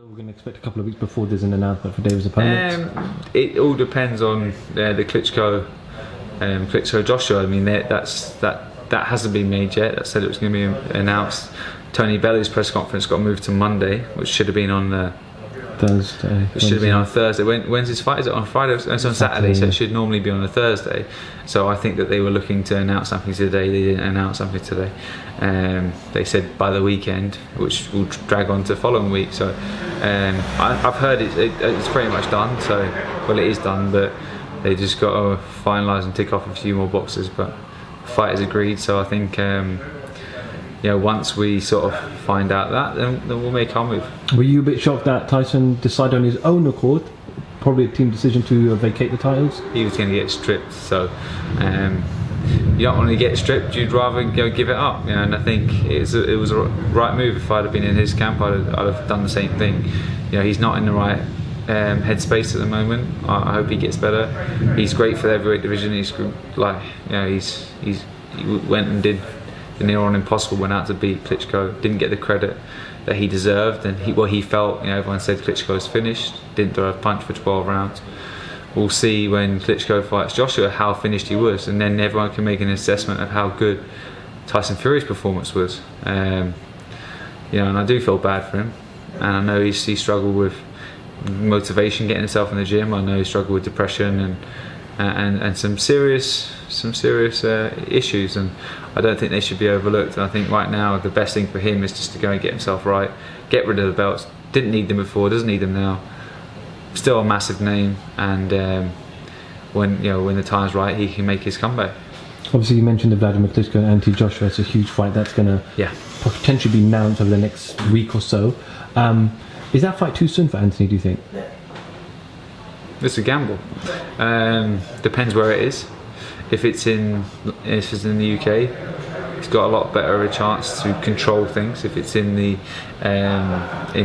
We're going to expect a couple of weeks before there's an announcement for David's opponent. It all depends on the Klitschko Joshua. I mean, that hasn't been made yet. That said it was going to be announced. Tony Belliw's press conference got moved to Monday, which should have been on Thursday. It should have been on Thursday. When's his fight? Is it on Friday? It's on Saturday, so it should normally be on a Thursday. So I think that they were looking to announce something today. They didn't announce something today. They said by the weekend, which will drag on to the following week. So I've heard it's pretty much done. So well, it is done, but they just got to finalise and tick off a few more boxes. But the fight is agreed. So I think. Once we sort of find out that, then we'll make our move. Were you a bit shocked that Tyson decided on his own accord, probably a team decision, to vacate the titles? He was going to get stripped, so you don't want to get stripped, you'd rather go give it up. And I think it was a right move. If I'd have been in his camp, I'd have done the same thing. He's not in the right headspace at the moment. I hope he gets better. He's great for the heavyweight division. He went and did the near on impossible, went out to beat Klitschko, didn't get the credit that he deserved, and he felt, everyone said Klitschko's finished, didn't throw a punch for 12 rounds. We'll see when Klitschko fights Joshua how finished he was, and then everyone can make an assessment of how good Tyson Fury's performance was. And I do feel bad for him, and I know he struggled with motivation, getting himself in the gym. I know he struggled with depression and some serious issues, and I don't think they should be overlooked. And I think right now the best thing for him is just to go and get himself right, get rid of the belts. Didn't need them before, doesn't need them now. Still a massive name, and when the time's right, he can make his comeback. Obviously, you mentioned the Wladimir Klitschko and anti-Joshua. It's a huge fight that's going to potentially be announced over the next week or so. Is that fight too soon for Anthony, do you think? It's a gamble. Depends where it is. If it's in the UK, he's got a lot better of a chance to control things. If it's in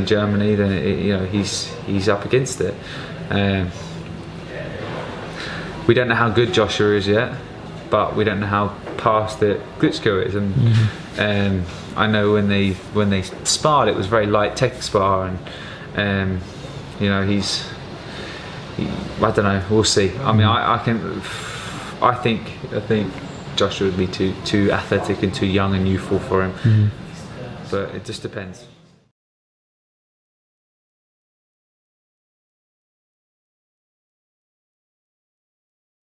Germany, then he's up against it. We don't know how good Joshua is yet, but we don't know how past it Klitschko is. And I know when they sparred, it was very light tech spar, and I don't know. We'll see. I mean, I think Joshua would be too athletic and too young and youthful for him. But it just depends.